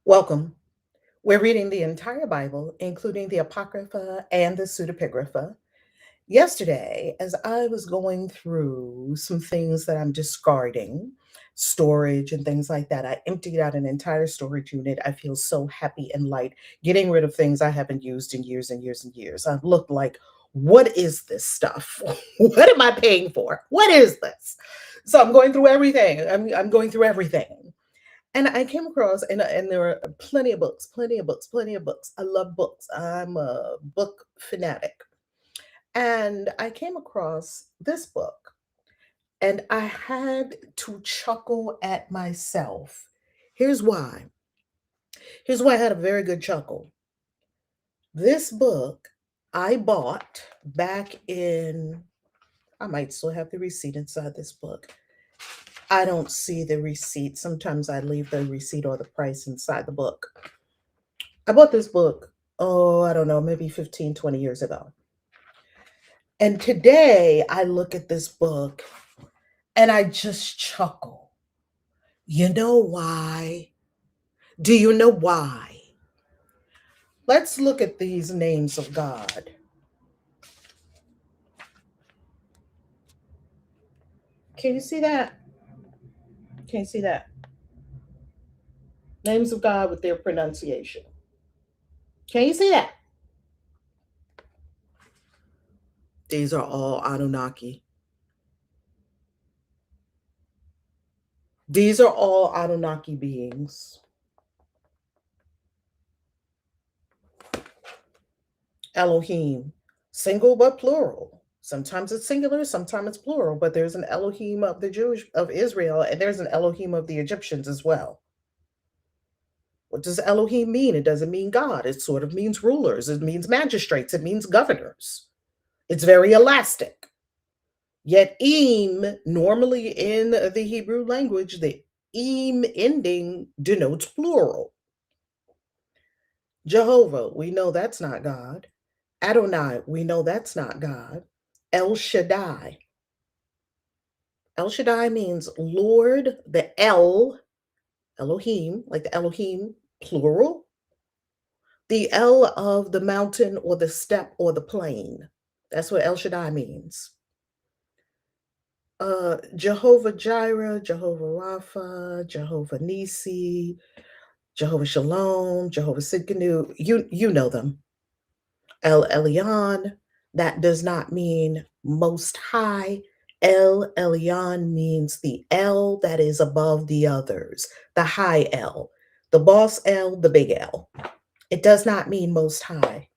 Welcome. We're reading the entire Bible, including the Apocrypha and the Pseudipigrapha. Yesterday, as I was going through some things that I'm discarding, storage and things like that, I emptied out an entire storage unit. I feel so happy and light, getting rid of things I haven't used in years and years and years. I've looked like, what is this stuff? What am I paying for? What is this? So I'm going through everything. I'm going through everything. And I came across, and there were plenty of books, plenty of books, plenty of books. I love books. I'm a book fanatic. And I came across this book, and I had to chuckle at myself. Here's why. Here's why I had a very good chuckle. This book I bought back in, I might still have the receipt inside this book. I don't see the receipt. Sometimes I leave the receipt or the price inside the book. I bought this book, oh, I don't know, maybe 15, 20 years ago. And today I look at this book and I just chuckle. You know why? Do you know why? Let's look at these names of God. Can you see that? Can you see that? Names of God with their pronunciation. Can you see that? These are all Anunnaki. These are all Anunnaki beings. Elohim, single but plural. Sometimes it's singular, sometimes it's plural, but there's an Elohim of the Jewish of Israel, and there's an Elohim of the Egyptians as well. What does Elohim mean? It doesn't mean God. It sort of means rulers. It means magistrates. It means governors. It's very elastic. Yet im, normally in the Hebrew language, the im ending denotes plural. Jehovah, we know that's not God. Adonai, we know that's not God. El Shaddai. El Shaddai means Lord, the El, Elohim, like the Elohim, plural. The El of the mountain or the steppe or the plain. That's what El Shaddai means. Jehovah Jireh, Jehovah Rapha, Jehovah Nisi, Jehovah Shalom, Jehovah Sidkenu. You know them. El Elyon, that does not mean most high. El Elyon means the L that is above the others, the high L, the boss L, the big L. It does not mean most high.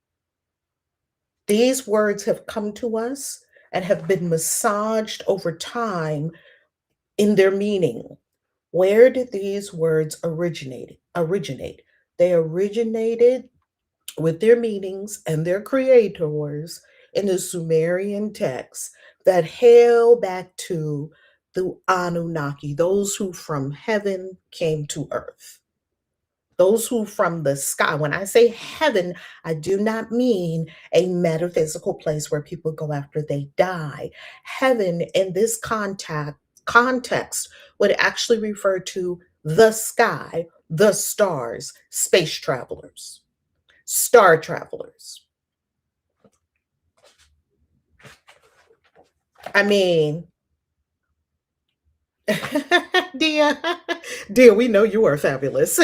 These words have come to us and have been massaged over time in their meaning. Where did these words originate? They originated with their meanings and their creators in the Sumerian texts that hail back to the Anunnaki, those who from heaven came to earth. Those who from the sky, when I say heaven, I do not mean a metaphysical place where people go after they die. Heaven in this context would actually refer to the sky, the stars, space travelers, star travelers. I mean, dear, dear, we know you are fabulous.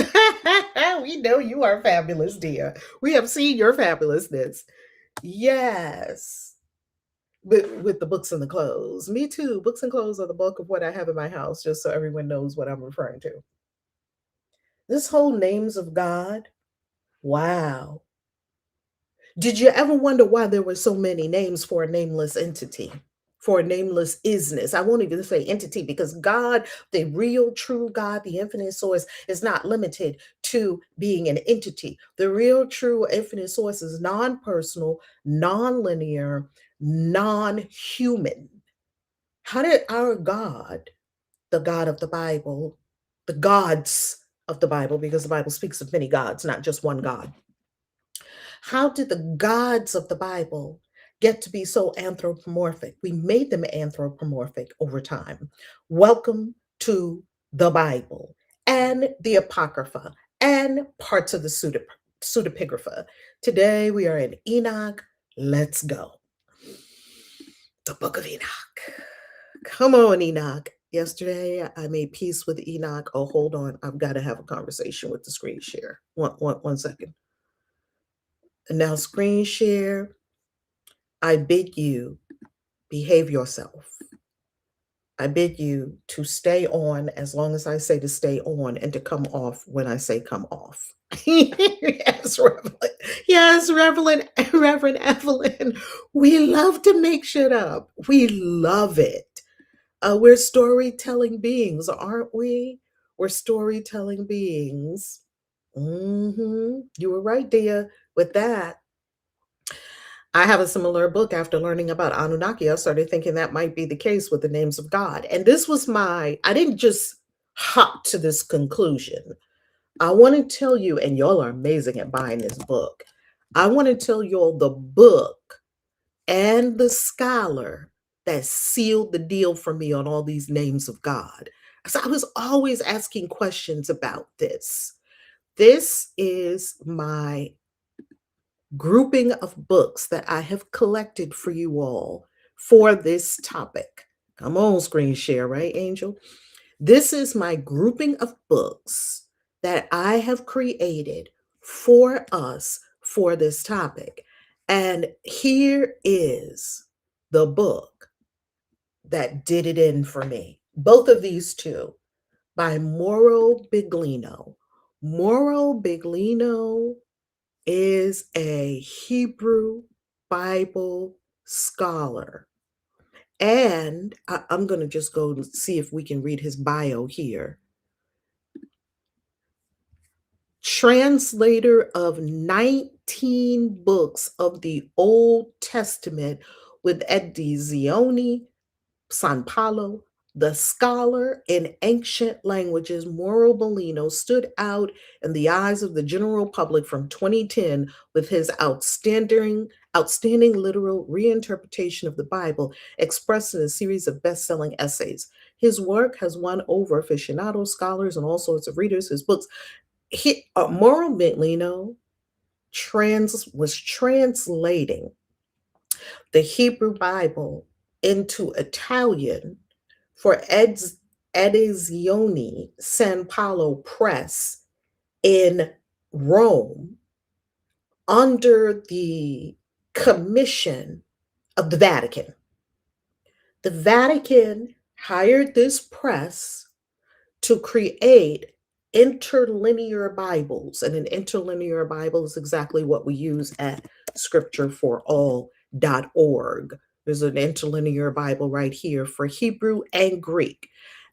We know you are fabulous, dear. We have seen your fabulousness. Yes. But with the books and the clothes. Me too. Books and clothes are the bulk of what I have in my house, just so everyone knows what I'm referring to. This whole names of God, wow. Did you ever wonder why there were so many names for a nameless entity? For a nameless isness. I won't even say entity because God, the real true God, the infinite source, is not limited to being an entity. The real true infinite source is non personal, non linear, non human. How did our God, the God of the Bible, the gods of the Bible, because the Bible speaks of many gods, not just one God, how did the gods of the Bible get to be so anthropomorphic? We made them anthropomorphic over time. Welcome to the Bible and the Apocrypha and parts of the Pseudipigrapha. Today we are in Enoch. Let's go. The Book of Enoch. Come on, Enoch. Yesterday I made peace with Enoch. Oh, hold on. I've got to have a conversation with the screen share. One second. And now, screen share, I bid you behave yourself. I bid you to stay on as long as I say to stay on and to come off when I say come off. Yes, Reverend. Yes, Reverend Evelyn. We love to make shit up. We love it. We're storytelling beings, aren't we? We're storytelling beings. You were right, dear, with that. I have a similar book after learning about Anunnaki. I started thinking that might be the case with the names of God. And this was I didn't just hop to this conclusion. I want to tell you, and y'all are amazing at buying this book. I want to tell y'all the book and the scholar that sealed the deal for me on all these names of God. So I was always asking questions about this. This is my grouping of books that I have collected for you all for this topic. Come on, screen share, right, Angel? This is my grouping of books that I have created for us for this topic. And here is the book that did it in for me. Both of these two by Mauro Biglino. Mauro Biglino is a Hebrew Bible scholar. And I'm going to just go and see if we can read his bio here. Translator of 19 books of the Old Testament with Edizione San Paulo. The scholar in ancient languages, Mauro Biglino, stood out in the eyes of the general public from 2010 with his outstanding literal reinterpretation of the Bible expressed in a series of best-selling essays. His work has won over aficionados, scholars, and all sorts of readers. His books, Mauro Biglino was translating the Hebrew Bible into Italian for Edizione San Paulo Press in Rome under the commission of the Vatican. The Vatican hired this press to create interlinear Bibles. And an interlinear Bible is exactly what we use at scriptureforall.org. There's an interlinear Bible right here for Hebrew and Greek.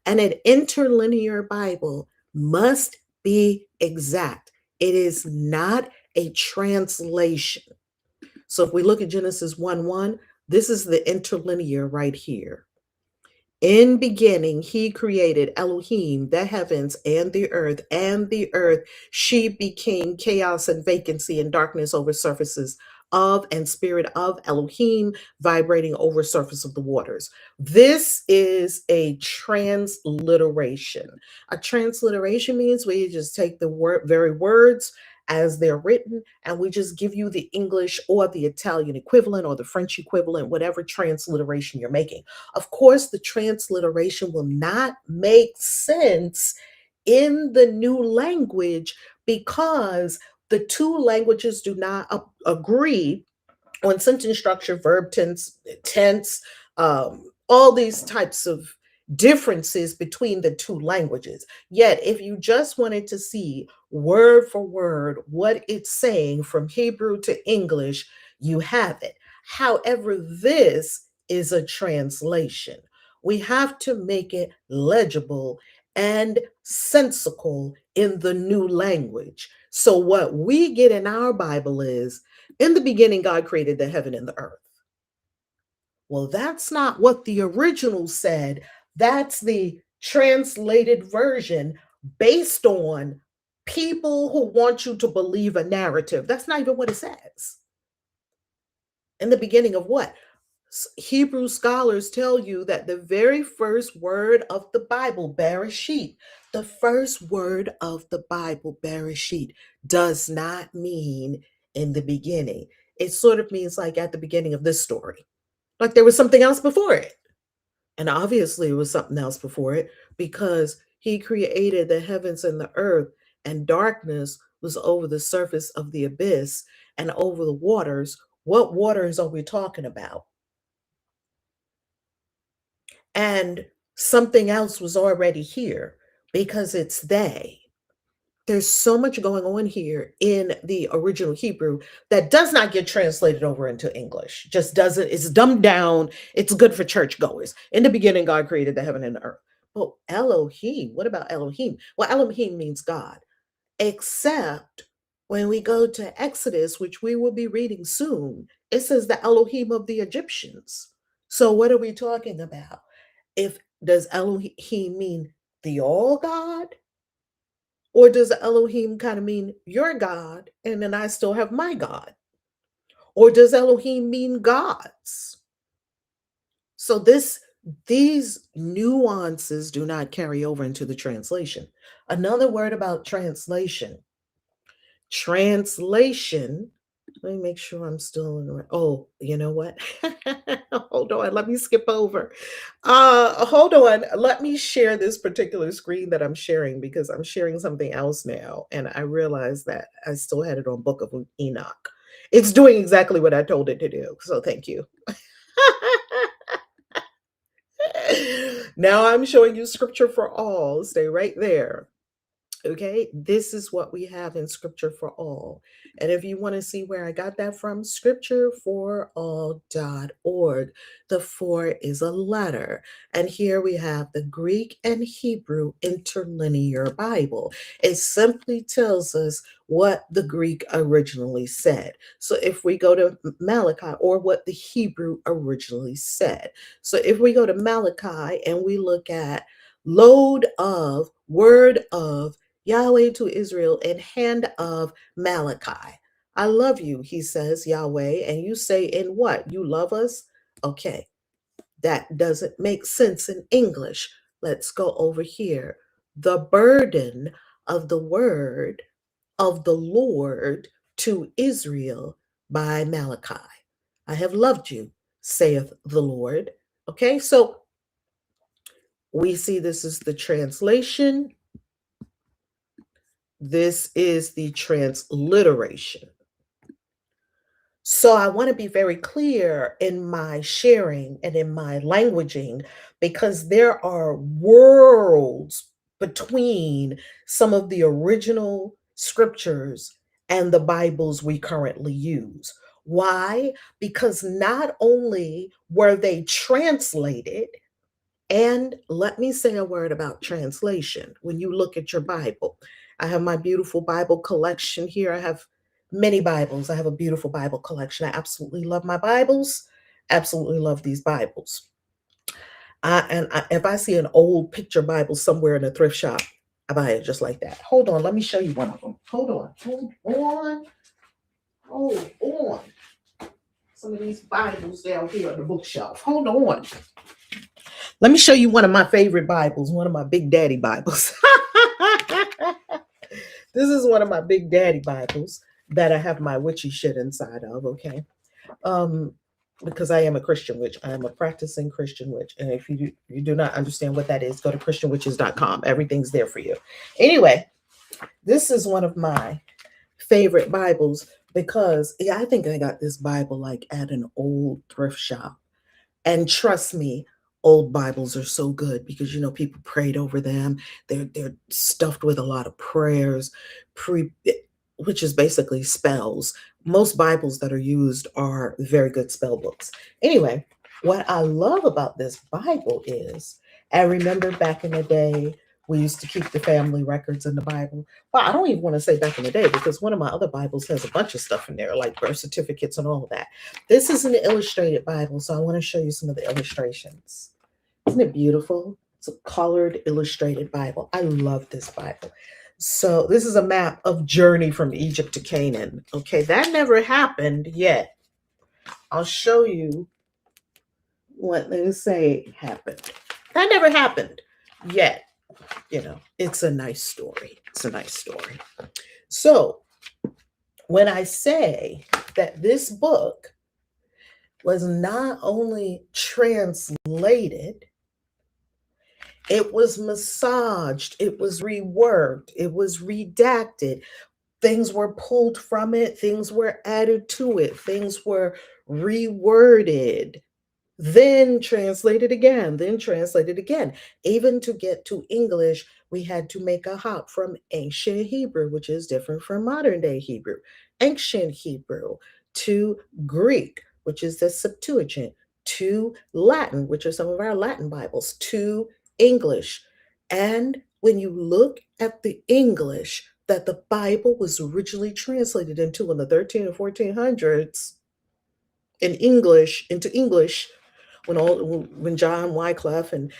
And an interlinear Bible must be exact. It is not a translation. So if we look at Genesis 1:1, this is the interlinear right here. In beginning, he created Elohim, the heavens and the earth she became chaos and vacancy and darkness over surfaces of and spirit of Elohim vibrating over surface of the waters. This is a transliteration. A transliteration means we just take the very words as they're written, and we just give you the English or the Italian equivalent or the French equivalent, whatever transliteration you're making. Of course, the transliteration will not make sense in the new language because the two languages do not agree on sentence structure, verb tense, all these types of differences between the two languages. Yet, if you just wanted to see word for word what it's saying from Hebrew to English, you have it. However, this is a translation. We have to make it legible and sensical in the new language. So what we get in our Bible is, in the beginning, God created the heaven and the earth. Well, that's not what the original said. That's the translated version based on people who want you to believe a narrative. That's not even what it says. In the beginning of what? Hebrew scholars tell you that the very first word of the Bible, Bereshit, the first word of the Bible, Bereshit, does not mean in the beginning. It sort of means like at the beginning of this story, like there was something else before it. And obviously, it was something else before it because he created the heavens and the earth, and darkness was over the surface of the abyss and over the waters. What waters are we talking about? And something else was already here because it's they. There's so much going on here in the original Hebrew that does not get translated over into English. Just doesn't, it's dumbed down. It's good for churchgoers. In the beginning, God created the heaven and the earth. But Elohim, what about Elohim? Well, Elohim means God, except when we go to Exodus, which we will be reading soon, it says the Elohim of the Egyptians. So what are we talking about? If does Elohim mean the all God? Or does Elohim kind of mean your God and then I still have my God? Or does Elohim mean gods? So these nuances do not carry over into the translation. Another word about translation. Translation. Let me make sure I'm still in the right. Oh, you know what? Hold on. Let me skip over. Hold on. Let me share this particular screen that I'm sharing because I'm sharing something else now. And I realized that I still had it on Book of Enoch. It's doing exactly what I told it to do. So thank you. Now I'm showing you scripture for all. Stay right there. Okay, this is what we have in Scripture for All. And if you want to see where I got that from, scriptureforall.org. The four is a letter. And here we have the Greek and Hebrew interlinear Bible. It simply tells us what the Greek originally said. So if we go to Malachi, or what the Hebrew originally said. So if we go to Malachi and we look at load of, word of, Yahweh to Israel and hand of Malachi. I love you, he says, Yahweh. And you say, in what? You love us? Okay, that doesn't make sense in English. Let's go over here. The burden of the word of the Lord to Israel by Malachi. I have loved you, saith the Lord. Okay, so we see this is the translation. This is the transliteration. So I want to be very clear in my sharing and in my languaging because there are worlds between some of the original scriptures and the Bibles we currently use. Why? Because not only were they translated, and let me say a word about translation. When you look at your Bible, I have my beautiful Bible collection here. I have many Bibles. I have a beautiful Bible collection. I absolutely love my Bibles. Absolutely love these Bibles. If I see an old picture Bible somewhere in a thrift shop, I buy it just like that. Hold on. Let me show you one of them. Hold on. Hold on. Some of these Bibles down here on the bookshelf. Hold on. Let me show you one of my favorite Bibles, one of my Big Daddy Bibles. This is one of my Big Daddy Bibles that I have my witchy shit inside of, okay? Because I am a Christian witch. I am a practicing Christian witch. And if you do not understand what that is, go to christianwitches.com. Everything's there for you. Anyway, this is one of my favorite Bibles because I think I got this Bible like at an old thrift shop. And trust me, old Bibles are so good because people prayed over them. They're stuffed with a lot of prayers, which is basically spells. Most Bibles that are used are very good spell books. Anyway, what I love about this Bible is, I remember back in the day, we used to keep the family records in the Bible. Well, I don't even want to say back in the day because one of my other Bibles has a bunch of stuff in there, like birth certificates and all of that. This is an illustrated Bible, so I want to show you some of the illustrations. Isn't it beautiful? It's a colored illustrated Bible. I love this Bible. So this is a map of journey from Egypt to Canaan. Okay, that never happened yet. I'll show you what they say happened. That never happened yet. It's a nice story. It's a nice story. So, when I say that this book was not only translated, it was massaged, it was reworked, it was redacted. Things were pulled from it, things were added to it, things were reworded, then translated again. Even to get to English, we had to make a hop from ancient Hebrew, which is different from modern day Hebrew, ancient Hebrew, to Greek, which is the Septuagint, to Latin, which are some of our Latin Bibles, to English. And when you look at the English that the Bible was originally translated into in the 13 and 1400s, into English, when John Wycliffe and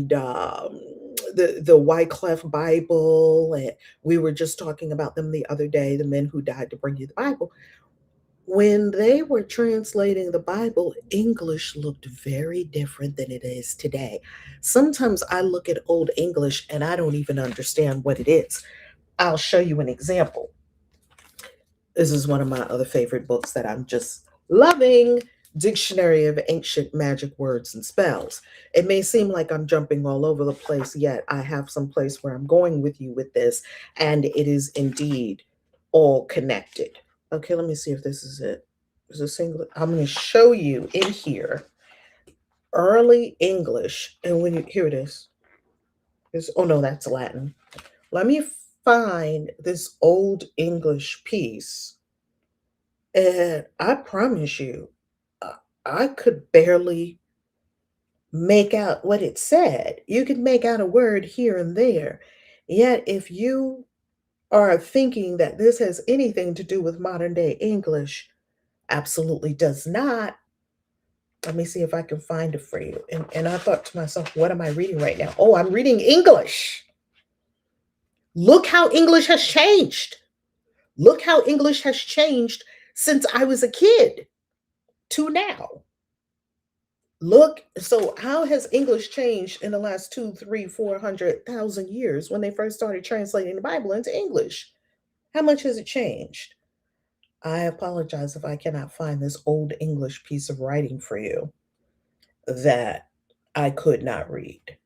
the Wycliffe Bible, and we were just talking about them the other day, the men who died to bring you the Bible. When they were translating the Bible, English looked very different than it is today. Sometimes I look at Old English and I don't even understand what it is. I'll show you an example. This is one of my other favorite books that I'm just loving, Dictionary of Ancient Magic Words and Spells. It may seem like I'm jumping all over the place, yet I have some place where I'm going with you with this, and it is indeed all connected. Okay, let me see if this is it. Is a single. I'm going to show you in here early English, and when you here it is. Oh no, that's Latin. Let me find this old English piece, and I promise you, I could barely make out what it said. You could make out a word here and there. Yet, if you are thinking that this has anything to do with modern day English, absolutely does not. Let me see if I can find it for you. And I thought to myself, what am I reading right now? Oh, I'm reading English. Look how English has changed. Look how English has changed since I was a kid to now. Look, so how has English changed in the last 2, 3, 400,000 years when they first started translating the Bible into English? How much has it changed? I apologize if I cannot find this old English piece of writing for you that I could not read.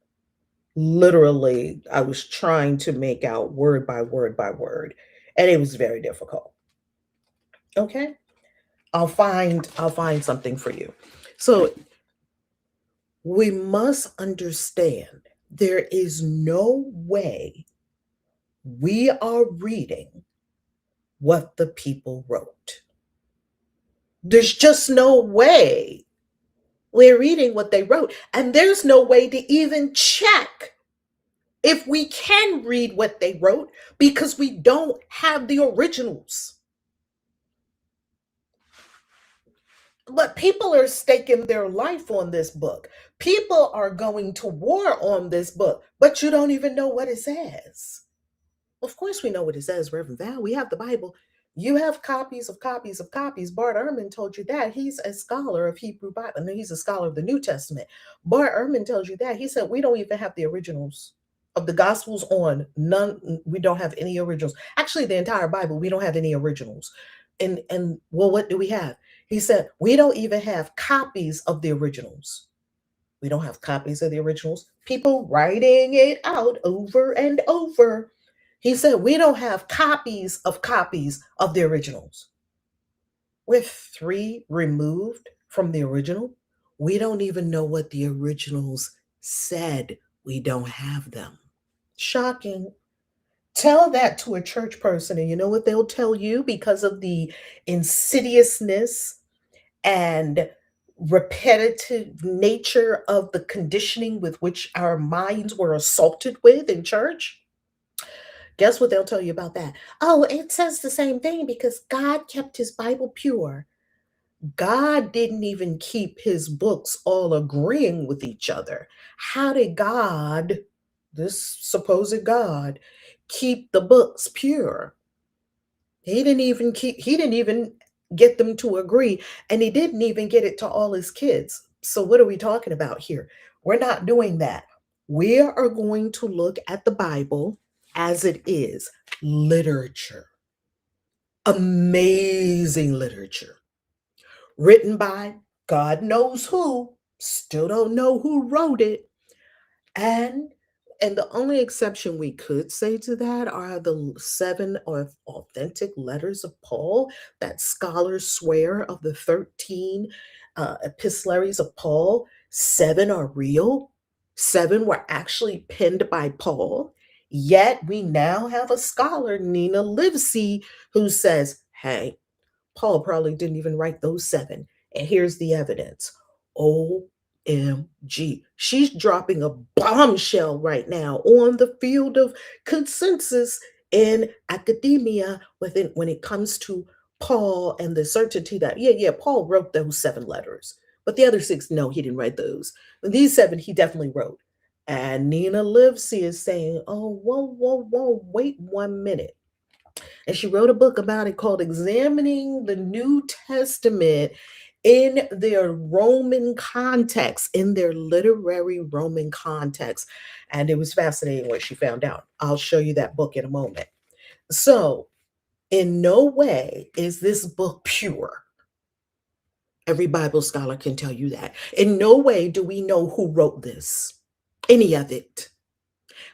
Literally, I was trying to make out word by word by word, and it was very difficult. Okay? I'll find something for you. So we must understand there is no way we are reading what the people wrote. There's just no way we're reading what they wrote. And there's no way to even check if we can read what they wrote because we don't have the originals. But people are staking their life on this book. People are going to war on this book, but you don't even know what it says. Of course, we know what it says, Reverend Val. We have the Bible. You have copies of copies of copies. Bart Ehrman told you that. He's a scholar of Hebrew Bible. I mean, he's a scholar of the New Testament. Bart Ehrman tells you that. He said, we don't even have the originals of the Gospels on. None. We don't have any originals. Actually, the entire Bible, we don't have any originals. And well, what do we have? He said, we don't even have copies of the originals. We don't have copies of the originals. People writing it out over and over. He said, we don't have copies of the originals. With 3 removed from the original, we don't even know what the originals said. We don't have them. Shocking. Tell that to a church person, and you know what they'll tell you because of the insidiousness and repetitive nature of the conditioning with which our minds were assaulted with in church? Guess what they'll tell you about that? Oh, it says the same thing because God kept his Bible pure. God didn't even keep his books all agreeing with each other. How did God, this supposed God, keep the books pure? He didn't even get them to agree, and he didn't even get it to all his kids. So, what are we talking about here? We're not doing that. We are going to look at the Bible as it is literature, amazing literature, written by God knows who, still don't know who wrote it. And the only exception we could say to that are the seven or authentic letters of Paul that scholars swear of the 13 epistolaries of Paul. Seven are real. Seven were actually penned by Paul. Yet we now have a scholar, Nina Livesey, who says, hey, Paul probably didn't even write those seven. And here's the evidence. OMG. She's dropping a bombshell right now on the field of consensus in academia when it comes to Paul and the certainty that, yeah, Paul wrote those seven letters. But the other six, no, he didn't write those. But these seven, he definitely wrote. And Nina Livesey is saying, oh, whoa, wait 1 minute. And she wrote a book about it called Examining the New Testament in their Roman context, in their literary Roman context. And it was fascinating what she found out. I'll show you that book in a moment. So, in no way is this book pure. Every Bible scholar can tell you that. In no way do we know who wrote this, any of it.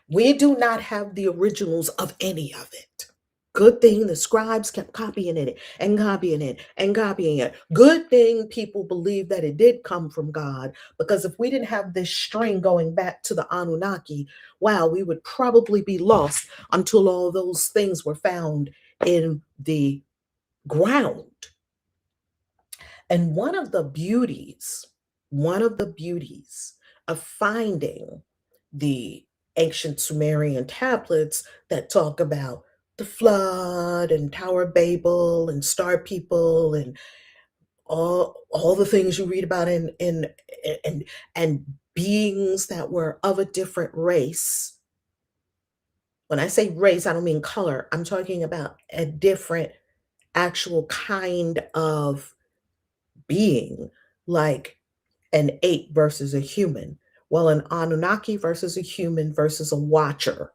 We do not have the originals of any of it. Good thing the scribes kept copying it and copying it and copying it. Good thing people believe that it did come from God, because if we didn't have this string going back to the Anunnaki, wow, we would probably be lost until all those things were found in the ground. And one of the beauties of finding the ancient Sumerian tablets that talk about the flood and Tower of Babel and star people and all the things you read about in and beings that were of a different race. When I say race, I don't mean color. I'm talking about a different actual kind of being, like an ape versus a human. Well, an Anunnaki versus a human versus a watcher.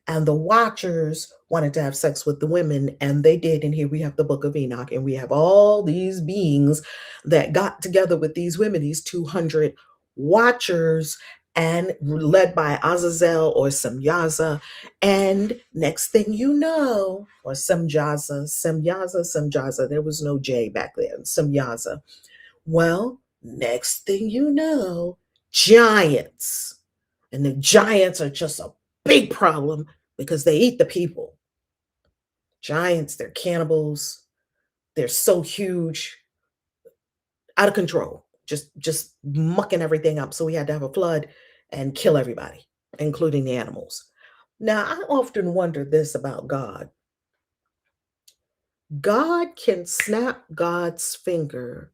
And the watchers wanted to have sex with the women, and they did. And here we have the Book of Enoch, and we have all these beings that got together with these women, these 200 watchers, and led by Azazel or Semyaza. And next thing you know, or Semyaza, there was no J back then, Semyaza. Well, next thing you know, giants. And the giants are just a big problem because they eat the people. Giants, they're cannibals. They're so huge, out of control, just mucking everything up. So we had to have a flood and kill everybody, including the animals. Now, I often wonder this about God. God can snap God's finger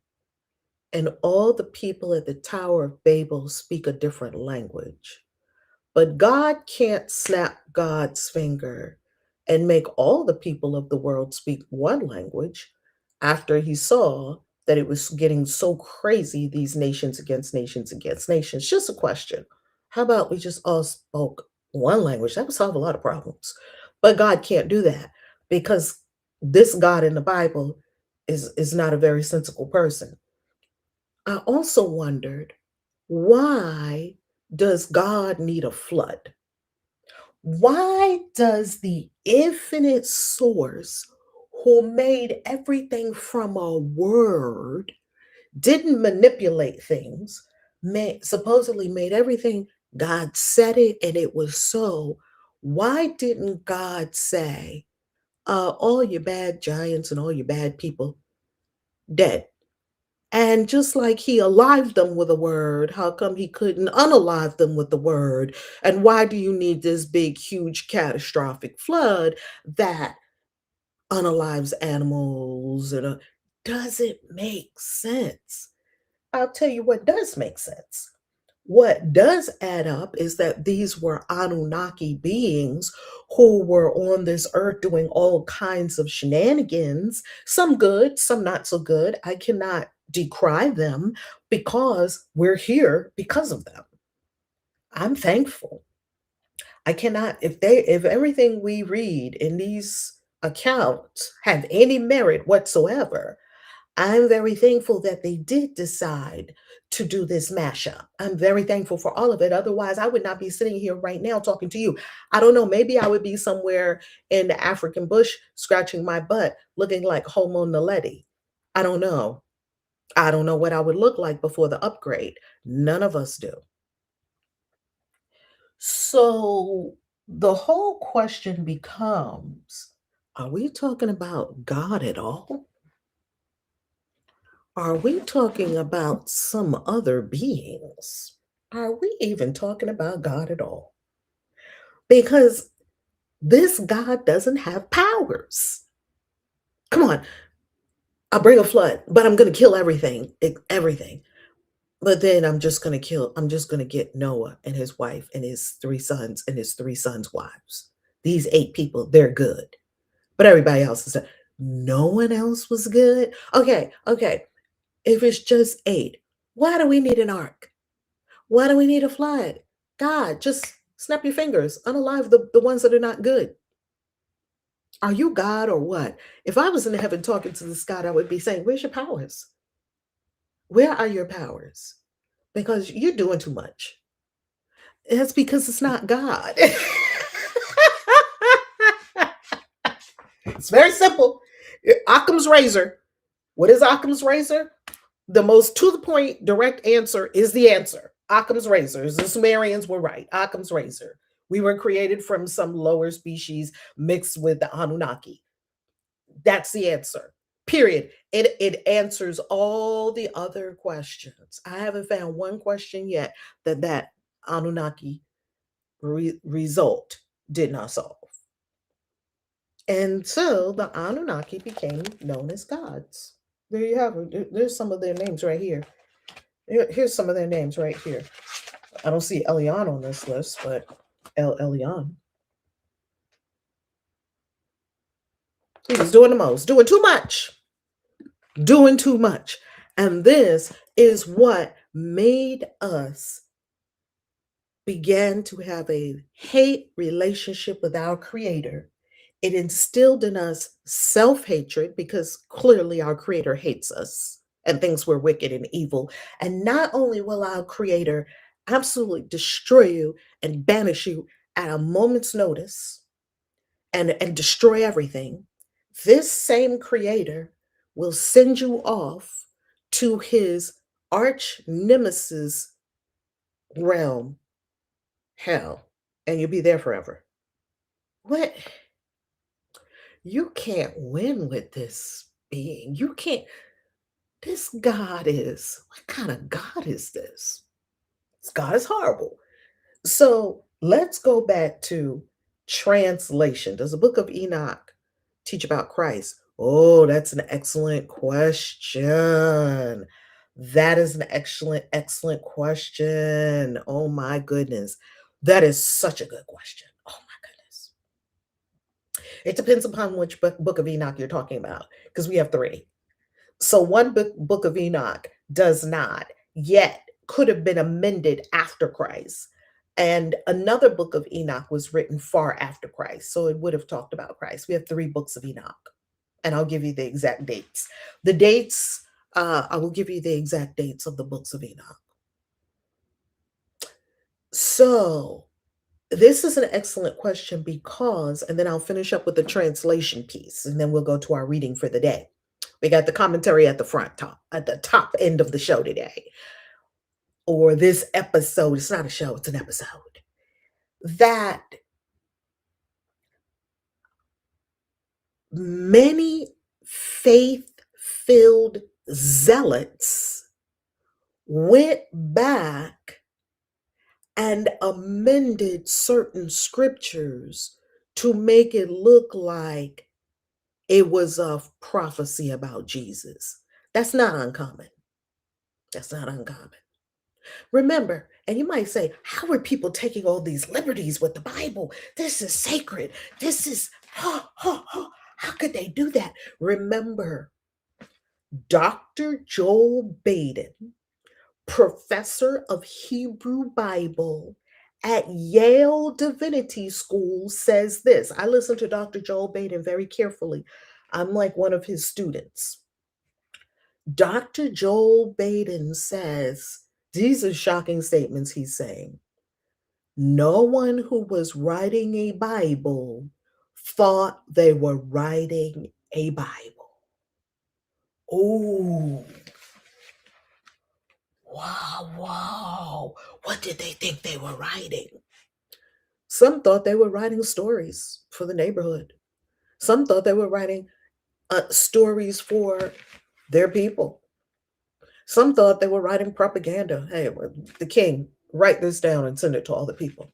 and all the people at the Tower of Babel speak a different language. But God can't snap God's finger and make all the people of the world speak one language after he saw that it was getting so crazy, these nations against nations against nations. Just a question. How about we just all spoke one language? That would solve a lot of problems. But God can't do that because this God in the Bible is not a very sensible person. I also wondered, why does God need a flood? Why does the infinite source, who made everything from a word, didn't manipulate things, supposedly made everything, God said it and it was so. Why didn't God say, all your bad giants and all your bad people dead? And just like he alived them with a word, how come he couldn't unalive them with the word? And why do you need this big, huge, catastrophic flood that unalives animals? And does it make sense? I'll tell you what does make sense. What does add up is that these were Anunnaki beings who were on this earth doing all kinds of shenanigans, some good, some not so good. I cannot decry them because we're here because of them. I'm thankful. I cannot, if everything we read in these accounts have any merit whatsoever, I'm very thankful that they did decide to do this mashup. I'm very thankful for all of it. Otherwise, I would not be sitting here right now talking to you. I don't know. Maybe I would be somewhere in the African bush scratching my butt, looking like Homo naledi. I don't know. I don't know what I would look like before the upgrade. None of us do. So the whole question becomes, are we talking about God at all? Are we talking about some other beings? Are we even talking about God at all? Because this God doesn't have powers. Come on, I'll bring a flood, but I'm going to kill everything, everything. But then I'm just going to get Noah and his wife and his three sons and his three sons' wives. These 8 people, they're good. But everybody else is, no one else was good. Okay. If it's just 8, why do we need an ark? Why do we need a flood? God, just snap your fingers, unalive the ones that are not good. Are you God or what? If I was in heaven talking to this God, I would be saying, where's your powers? Where are your powers? Because you're doing too much. That's because it's not God. It's very simple. Occam's razor. What is Occam's razor? The most to the point, direct answer is the answer. Occam's razor. The Sumerians were right. Occam's razor. We were created from some lower species mixed with the Anunnaki. That's the answer. Period. It answers all the other questions. I haven't found one question yet that Anunnaki result did not solve. And so the Anunnaki became known as gods. There you have it. There's some of their names right here. Here's some of their names right here. I don't see Elion on this list, but El Elyon. He was doing the most, doing too much, doing too much. And this is what made us begin to have a hate relationship with our Creator. It instilled in us self-hatred because clearly our Creator hates us and thinks we're wicked and evil. And not only will our Creator absolutely destroy you and banish you at a moment's notice and destroy everything, this same Creator will send you off to his arch nemesis realm, hell, and you'll be there forever. What? You can't win with this being. You can't. This God is, what kind of God is this? This God is horrible. So let's go back to translation. Does the Book of Enoch teach about Christ? Oh, that's an excellent question. That is an excellent question. Oh my goodness. That is such a good question. Oh my goodness. It depends upon which book of Enoch you're talking about, because we have 3. So one book of Enoch does not yet, could have been amended after Christ. And another book of Enoch was written far after Christ. So it would have talked about Christ. We have 3 books of Enoch. And I'll give you the exact dates. The dates, I will give you the exact dates of the books of Enoch. So this is an excellent question because, and then I'll finish up with the translation piece, and then we'll go to our reading for the day. We got the commentary at the top end of the show today, or this episode. It's not a show, it's an episode. That many faith-filled zealots went back and amended certain scriptures to make it look like it was a prophecy about Jesus. That's not uncommon. That's not uncommon. Remember, and you might say, how are people taking all these liberties with the Bible? This is sacred. This is, how could they do that? Remember, Dr. Joel Baden, professor of Hebrew Bible at Yale Divinity School, says this. I listen to Dr. Joel Baden very carefully. I'm like one of his students. Dr. Joel Baden says, these are shocking statements he's saying. No one who was writing a Bible thought they were writing a Bible. Oh, wow. What did they think they were writing? Some thought they were writing stories for the neighborhood. Some thought they were writing stories for their people. Some thought they were writing propaganda. Hey, the king, write this down and send it to all the people.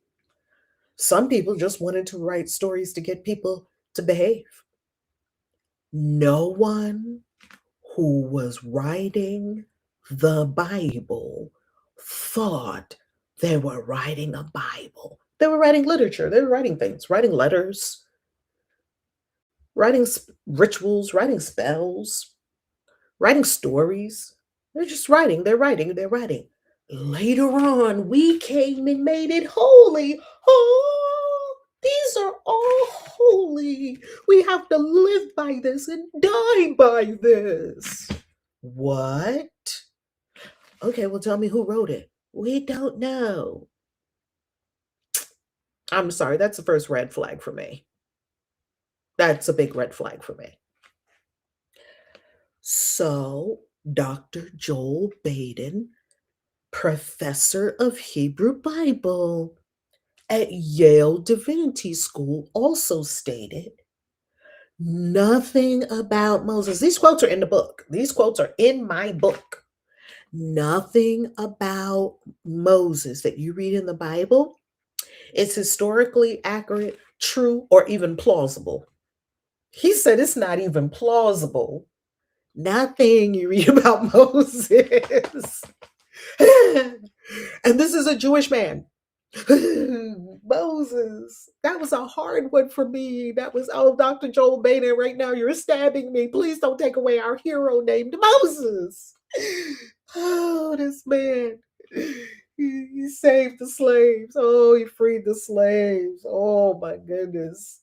Some people just wanted to write stories to get people to behave. No one who was writing the Bible thought they were writing a Bible. They were writing literature. They were writing things, writing letters, writing rituals, writing spells, writing stories. They're just writing. They're writing. They're writing. Later on, we came and made it holy. Oh, these are all holy. We have to live by this and die by this. What? Okay, well, tell me who wrote it. We don't know. I'm sorry, that's the first red flag for me. That's a big red flag for me. So, Dr. Joel Baden, professor of Hebrew Bible at Yale Divinity School, also stated nothing about Moses. These quotes are in the book. These quotes are in my book. Nothing about Moses that you read in the Bible is historically accurate, true, or even plausible. He said it's not even plausible. Nothing you read about Moses. And this is a Jewish man. Moses. That was a hard one for me. That was, oh, Dr. Joel Baden, right now you're stabbing me. Please don't take away our hero named Moses. Oh, this man. He saved the slaves. Oh, he freed the slaves. Oh, my goodness.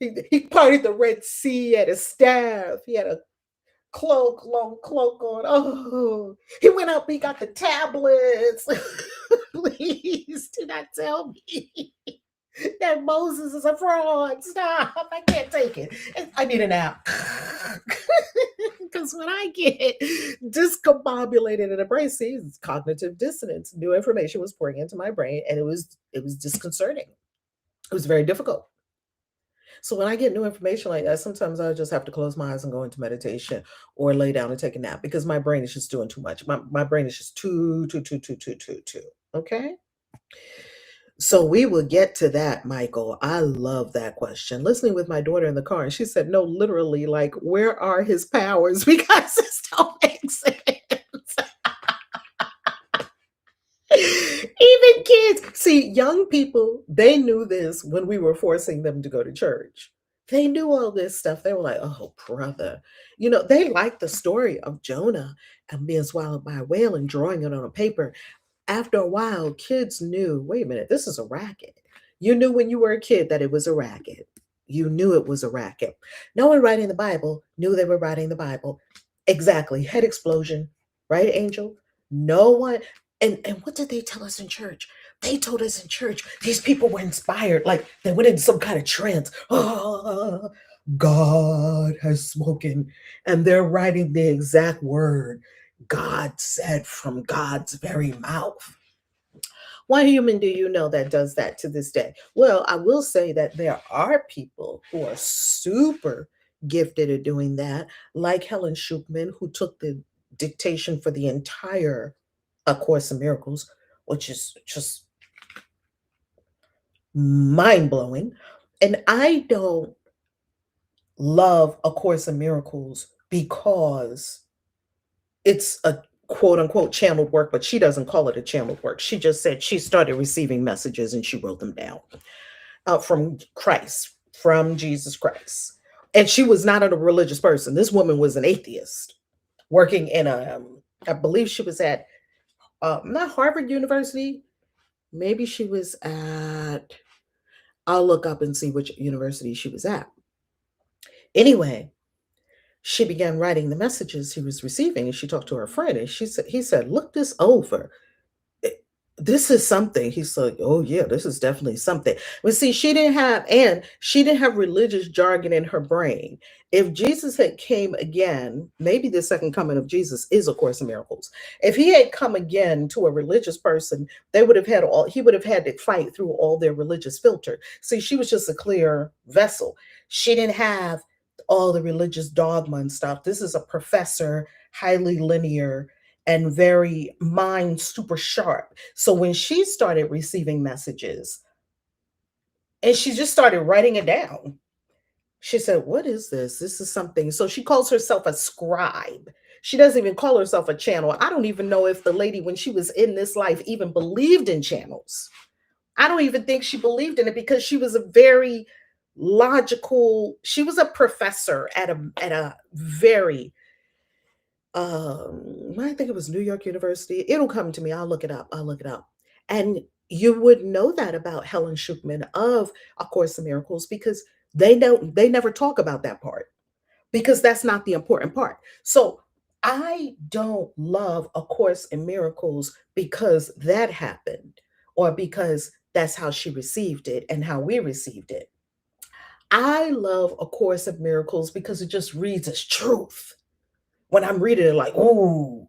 He parted the Red Sea at a staff. He had a long cloak on. Oh, he went up, he got the tablets. Please do not tell me that Moses is a fraud. Stop. I can't take it. I need a nap. Because when I get discombobulated in a brain, see, it's cognitive dissonance. New information was pouring into my brain, and it was disconcerting. It was very difficult. So when I get new information like that, sometimes I just have to close my eyes and go into meditation or lay down and take a nap because my brain is just doing too much. My brain is just too. Okay. So we will get to that, Michael. I love that question. Listening with my daughter in the car, and she said, no, literally, like, where are his powers? Because this don't make sense. Even kids, see, young people, they knew this when we were forcing them to go to church. They knew all this stuff. They were like, oh, brother. You know, they liked the story of Jonah and being swallowed by a whale and drawing it on a paper. After a while, kids knew, wait a minute, this is a racket. You knew when you were a kid that it was a racket. You knew it was a racket. No one writing the Bible knew they were writing the Bible. Exactly. Head explosion. Right, Angel? No one. And what did they tell us in church? They told us in church, these people were inspired, like they went into some kind of trance. Oh, God has spoken. And they're writing the exact word God said from God's very mouth. What human do you know that does that to this day? Well, I will say that there are people who are super gifted at doing that, like Helen Schuchman, who took the dictation for the entire A Course in Miracles, which is just mind-blowing. And I don't love A Course in Miracles because it's a quote unquote channeled work, but she doesn't call it a channeled work. She just said she started receiving messages and she wrote them down from Christ, from Jesus Christ. And she was not a religious person. This woman was an atheist. working in a, I believe she was at, not Harvard University. Maybe she was at, I'll look up and see which university she was at. Anyway, she began writing the messages he was receiving, and she talked to her friend, and he said, look this over. This is something. He's like, oh yeah, this is definitely something. But see, she didn't have religious jargon in her brain. If Jesus had came again, maybe the second coming of Jesus is A Course in Miracles. If he had come again to a religious person, he would have had to fight through all their religious filter. See, she was just a clear vessel. She didn't have all the religious dogma and stuff. This is a professor, highly linear, and very mind super sharp. So when she started receiving messages and she just started writing it down, she said, what is this? This is something. So she calls herself a scribe. She doesn't even call herself a channel. I don't even know if the lady, when she was in this life, even believed in channels. I don't even think she believed in it, because she was a very logical, she was a professor at a very, I think it was New York University. It'll come to me. I'll look it up. And you would know that about Helen Schuchman of A Course in Miracles, because they never talk about that part, because that's not the important part. So I don't love A Course in Miracles because that happened, or because that's how she received it and how we received it. I love A Course in Miracles because it just reads as truth. When I'm reading it, like, ooh,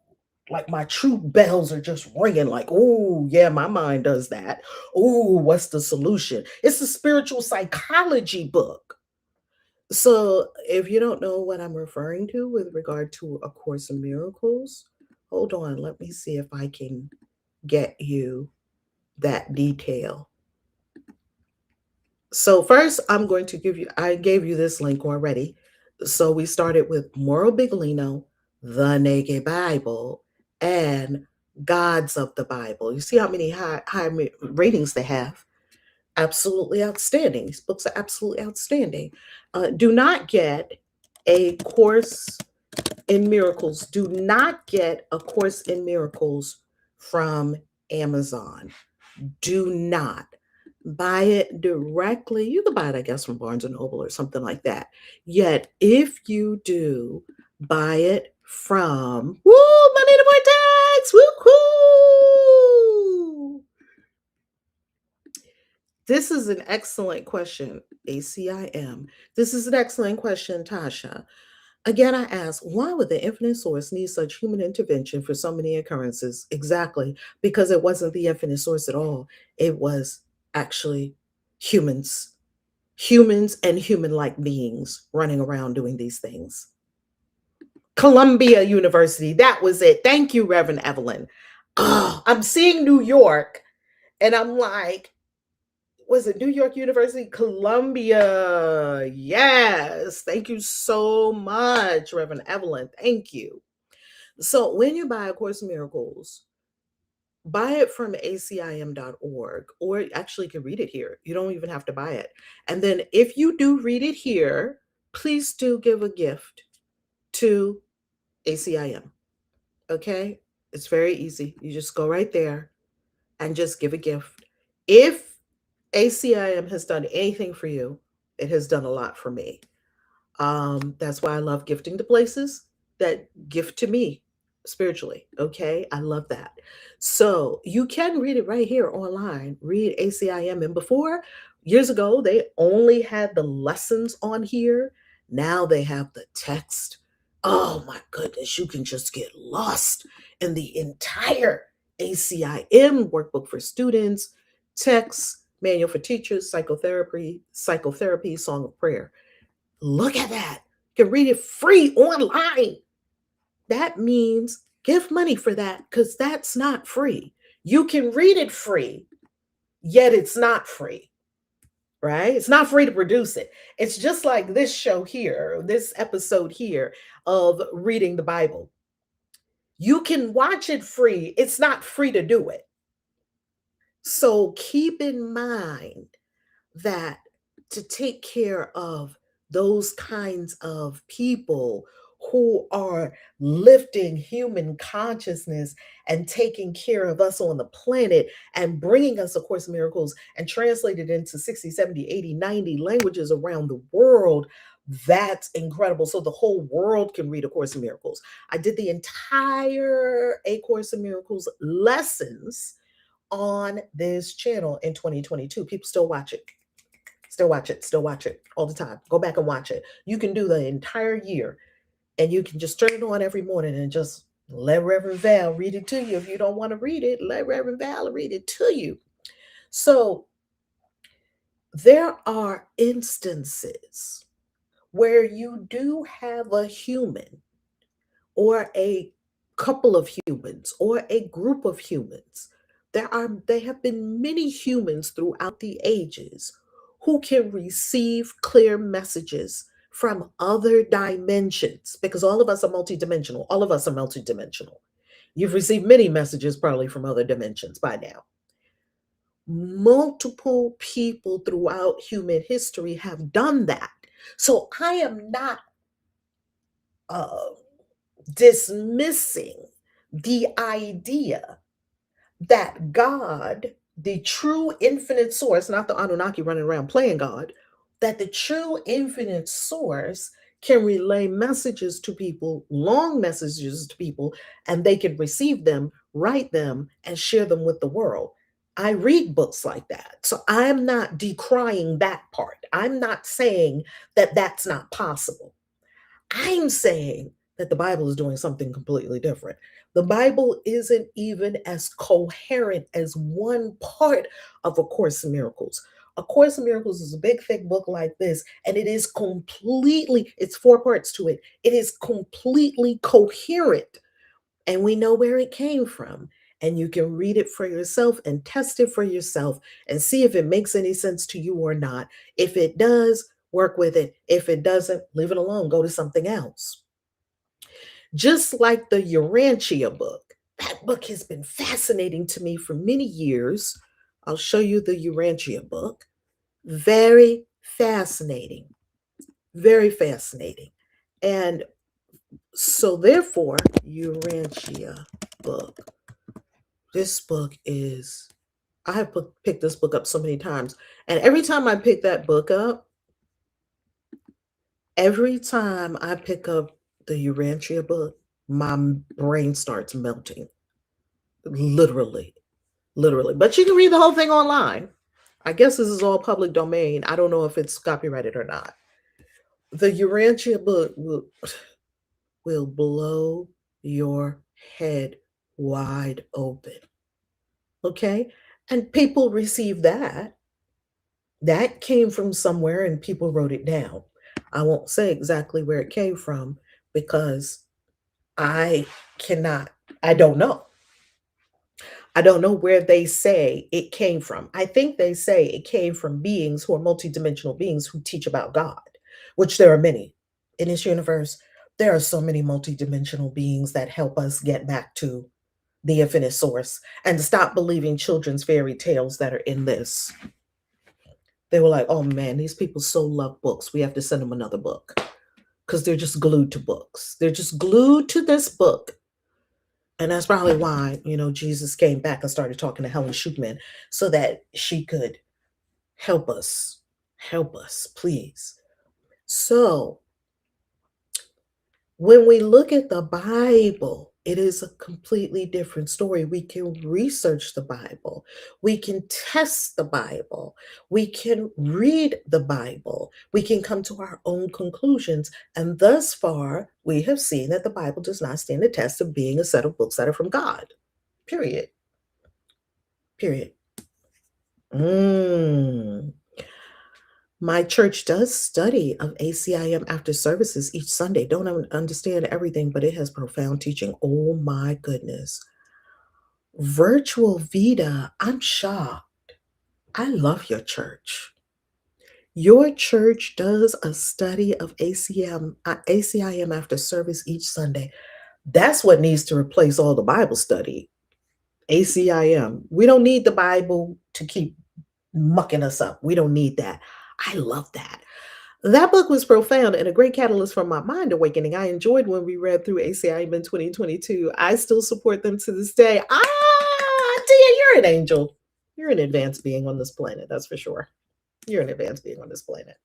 like my truth bells are just ringing, like, ooh, yeah, my mind does that. Ooh, what's the solution? It's a spiritual psychology book. So if you don't know what I'm referring to with regard to A Course in Miracles, hold on, let me see if I can get you that detail. So first, I gave you this link already. So we started with Moral Bigolino, The Naked Bible, and Gods of the Bible. You see how many high ratings they have? Absolutely outstanding. These books are absolutely outstanding. Do not get A Course in Miracles. Do not get A Course in Miracles from Amazon. Do not buy it directly. You can buy it, I guess, from Barnes and Noble or something like that. Yet, if you do, buy it from Money to Vortex. Woo! This is an excellent question, ACIM. This is an excellent question, Tasha. Again, I ask, why would the infinite source need such human intervention for so many occurrences? Exactly, because it wasn't the infinite source at all. It was actually humans, humans and human-like beings running around doing these things. Columbia University, that was it. Thank you, Reverend Evelyn. Oh, I'm seeing New York, and I'm like, was it New York University? Columbia. Yes. Thank you so much, Reverend Evelyn. Thank you. So when you buy A Course in Miracles, buy it from acim.org, or actually you can read it here. You don't even have to buy it. And then if you do read it here, please do give a gift to ACIM. Okay? It's very easy. You just go right there and just give a gift. If ACIM has done anything for you, it has done a lot for me. That's why I love gifting to places that gift to me spiritually. Okay. I love that. So you can read it right here online. Read ACIM. And before, years ago, they only had the lessons on here. Now they have the text. Oh my goodness. You can just get lost in the entire ACIM workbook for students, text, manual for teachers, psychotherapy, song of prayer. Look at that. You can read it free online. That means give money for that, because that's not free. You can read it free, yet it's not free, right? It's not free to produce it. It's just like this show here, this episode here of reading the Bible. You can watch it free. It's not free to do it. So keep in mind that to take care of those kinds of people who are lifting human consciousness and taking care of us on the planet and bringing us A Course in Miracles and translated into 60, 70, 80, 90 languages around the world. That's incredible. So the whole world can read A Course in Miracles. I did the entire A Course in Miracles lessons on this channel in 2022. People still watch it. Still watch it. Still watch it all the time. Go back and watch it. You can do the entire year, and you can just turn it on every morning and just let Reverend Val read it to you. If you don't want to read it, let Reverend Val read it to you. So there are instances where you do have a human or a couple of humans or a group of humans. There have been many humans throughout the ages who can receive clear messages from other dimensions, because all of us are multidimensional. All of us are multidimensional. You've received many messages probably from other dimensions by now. Multiple people throughout human history have done that. So I am not dismissing the idea that God, the true infinite source, not the Anunnaki running around playing God, that the true infinite source can relay messages to people, long messages to people, and they can receive them, write them, and share them with the world. I read books like that. So I'm not decrying that part. I'm not saying that that's not possible. I'm saying that the Bible is doing something completely different. The Bible isn't even as coherent as one part of A Course in Miracles. A Course in Miracles is a big, thick book like this, and it is completely, it's 4 parts to it. It is completely coherent, and we know where it came from. And you can read it for yourself and test it for yourself and see if it makes any sense to you or not. If it does, work with it. If it doesn't, leave it alone. Go to something else. Just like the Urantia book, that book has been fascinating to me for many years. I'll show you the Urantia book. Very fascinating. Very fascinating. And so therefore, Urantia book. This book is, I have picked this book up so many times. And every time I pick that book up, every time I pick up the Urantia book, my brain starts melting. Literally. Literally. But you can read the whole thing online. I guess this is all public domain. I don't know if it's copyrighted or not. The Urantia book will blow your head wide open. Okay? And people receive that. That came from somewhere and people wrote it down. I won't say exactly where it came from because I don't know. I don't know where they say it came from. I think they say it came from beings who are multidimensional beings who teach about God, which there are many in this universe. There are so many multidimensional beings that help us get back to the infinite source and to stop believing children's fairy tales that are in this. They were like, oh man, these people so love books. We have to send them another book because they're just glued to books. They're just glued to this book. And that's probably why, Jesus came back and started talking to Helen Schucman so that she could help us, please. So when we look at the Bible, it is a completely different story. We can research the Bible. We can test the Bible. We can read the Bible. We can come to our own conclusions. And thus far, we have seen that the Bible does not stand the test of being a set of books that are from God. Period. Period. My church does study of ACIM after services each Sunday. Don't understand everything, but it has profound teaching. Oh my goodness. Virtual Vita, I'm shocked. I love your church. Your church does a study of ACIM after service each Sunday. That's what needs to replace all the Bible study. ACIM. We don't need the Bible to keep mucking us up. We don't need that. I love that. That book was profound and a great catalyst for my mind awakening. I enjoyed when we read through ACIM in 2022. I still support them to this day. Tia, you're an angel. You're an advanced being on this planet, that's for sure. You're an advanced being on this planet.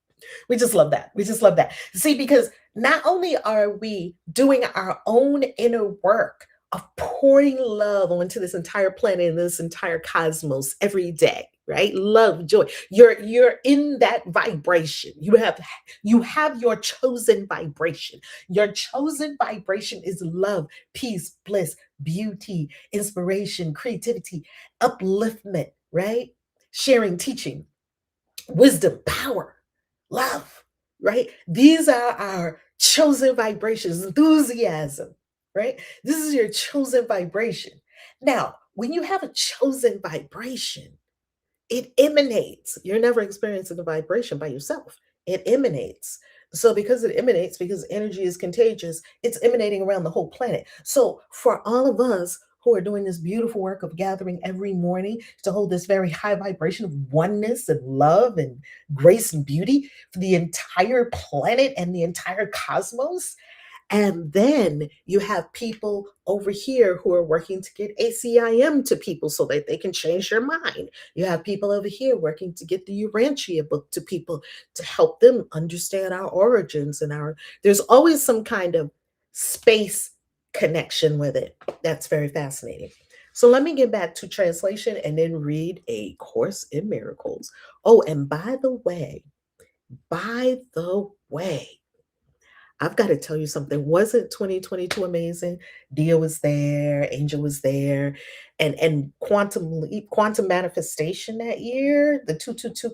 We just love that. We just love that. See, because not only are we doing our own inner work of pouring love onto this entire planet and this entire cosmos every day, right? Love, joy. You're in that vibration. You have your chosen vibration. Your chosen vibration is love, peace, bliss, beauty, inspiration, creativity, upliftment, right? Sharing, teaching, wisdom, power, love, right? These are our chosen vibrations, enthusiasm, right? This is your chosen vibration. Now, when you have a chosen vibration, it emanates. You're never experiencing the vibration by yourself. It emanates. So because it emanates, because energy is contagious, it's emanating around the whole planet. So for all of us who are doing this beautiful work of gathering every morning to hold this very high vibration of oneness and love and grace and beauty for the entire planet and the entire cosmos, and then you have people over here who are working to get ACIM to people so that they can change their mind. You have people over here working to get the Urantia book to people to help them understand our origins and there's always some kind of space connection with it. That's very fascinating. So let me get back to translation and then read A Course in Miracles. Oh, and by the way, I've got to tell you something. Wasn't 2022 amazing? Dia was there, Angel was there, and quantum manifestation that year, the 222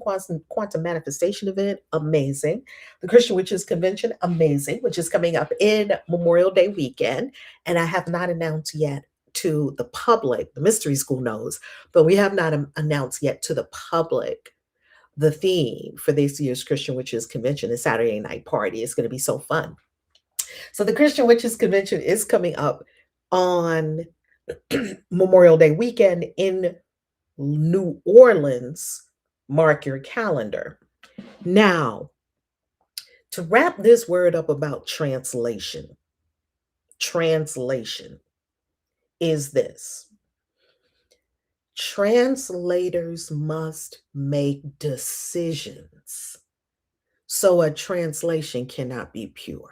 quantum manifestation event, amazing. The Christian Witches Convention, amazing, which is coming up in Memorial Day weekend, and I have not announced yet to the public. The mystery school knows, but we have not announced yet to the public the theme for this year's Christian Witches Convention, the Saturday night party. Is going to be so fun. So the Christian Witches Convention is coming up on Memorial Day weekend in New Orleans. Mark your calendar. Now, to wrap this word up about translation is this: translators must make decisions. So a translation cannot be pure.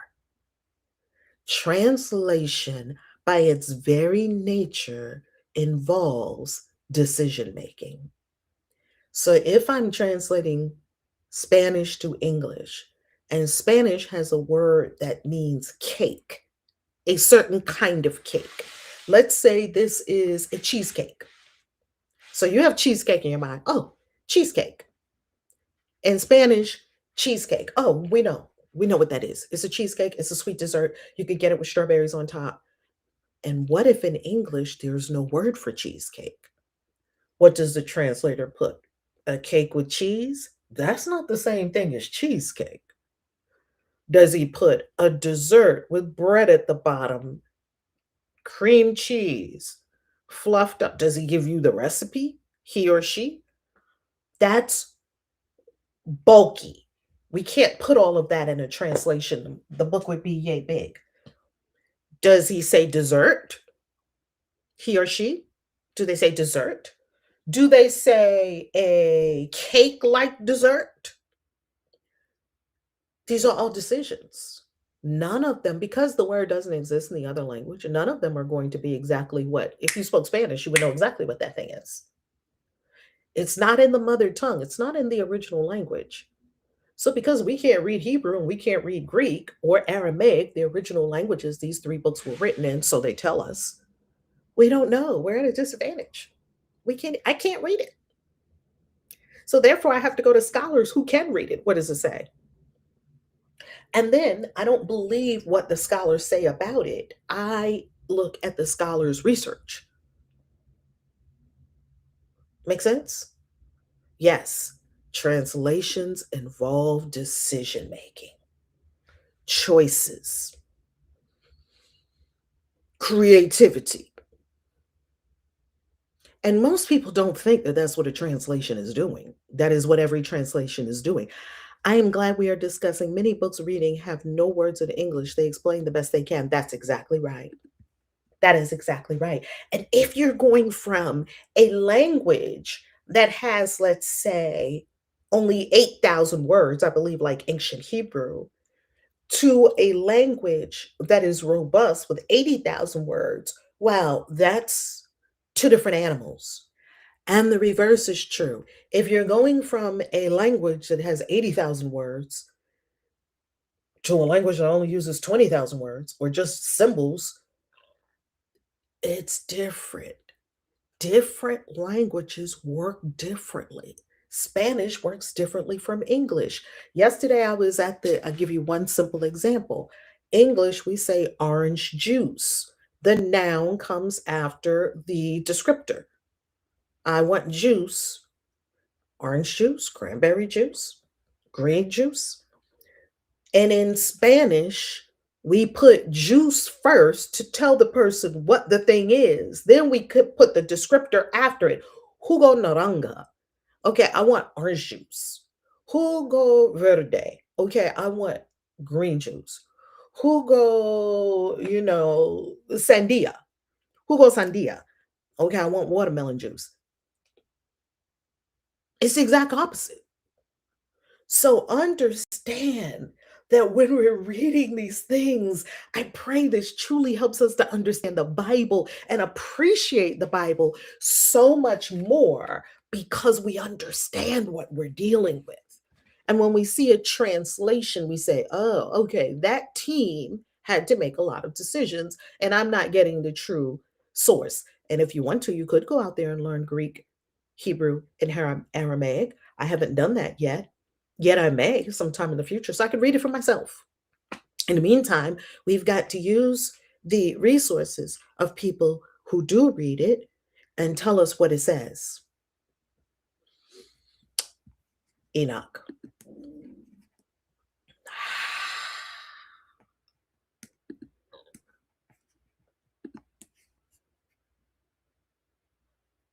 Translation, by its very nature, involves decision making. So if I'm translating Spanish to English, and Spanish has a word that means cake, a certain kind of cake. Let's say this is a cheesecake. So you have cheesecake in your mind. Oh, cheesecake. In Spanish, cheesecake. Oh, we know. We know what that is. It's a cheesecake. It's a sweet dessert. You could get it with strawberries on top. And what if in English there's no word for cheesecake? What does the translator put? A cake with cheese? That's not the same thing as cheesecake. Does he put a dessert with bread at the bottom, cream cheese, fluffed up? Does he give you the recipe? He or she? That's bulky. We can't put all of that in a translation. The book would be yay big. Does he say dessert? He or she? Do they say dessert? Do they say a cake like dessert? These are all decisions. None of them, because the word doesn't exist in the other language, none of them are going to be exactly what, if you spoke Spanish, you would know exactly what that thing is. It's not in the mother tongue, it's not in the original language. So, because we can't read Hebrew and we can't read Greek or Aramaic, the original languages these three books were written in, so they tell us, we don't know. We're at a disadvantage. I can't read it. So therefore, I have to go to scholars who can read it. What does it say? And then I don't believe what the scholars say about it. I look at the scholars' research. Make sense? Yes, translations involve decision making, choices, creativity. And most people don't think that that's what a translation is doing. That is what every translation is doing. I am glad we are discussing many books reading have no words in English. They explain the best they can. That's exactly right. That is exactly right. And if you're going from a language that has, let's say, only 8,000 words, I believe, like ancient Hebrew, to a language that is robust with 80,000 words, wow, that's two different animals. And the reverse is true. If you're going from a language that has 80,000 words to a language that only uses 20,000 words or just symbols, it's different. Different languages work differently. Spanish works differently from English. Yesterday, I'll give you one simple example. English, we say orange juice. The noun comes after the descriptor. I want juice, orange juice, cranberry juice, green juice. And in Spanish, we put juice first to tell the person what the thing is. Then we could put the descriptor after it. Jugo naranja. Okay, I want orange juice. Jugo verde. Okay, I want green juice. Jugo, sandia. Jugo sandia. Okay, I want watermelon juice. It's the exact opposite. So understand that when we're reading these things, I pray this truly helps us to understand the Bible and appreciate the Bible so much more because we understand what we're dealing with. And when we see a translation, we say, oh, okay, that team had to make a lot of decisions, and I'm not getting the true source. And if you want to, you could go out there and learn Greek, Hebrew, and Aramaic. I haven't done that yet I may sometime in the future, so I can read it for myself. In the meantime, we've got to use the resources of people who do read it and tell us what it says. Enoch.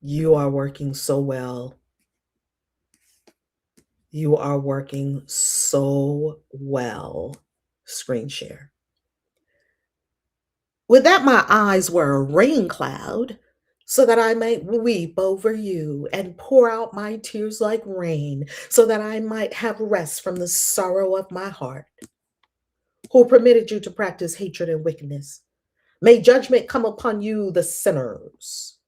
You are working so well. You are working so well. Screen share. Would that my eyes were a rain cloud, so that I might weep over you and pour out my tears like rain, so that I might have rest from the sorrow of my heart. Who permitted you to practice hatred and wickedness? May judgment come upon you, the sinners.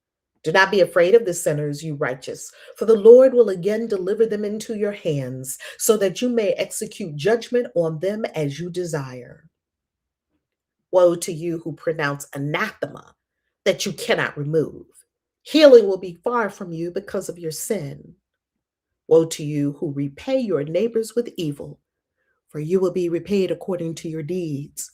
Do not be afraid of the sinners, you righteous, for the Lord will again deliver them into your hands, so that you may execute judgment on them as you desire. Woe to you who pronounce anathema that you cannot remove. Healing will be far from you because of your sin. Woe to you who repay your neighbors with evil, for you will be repaid according to your deeds.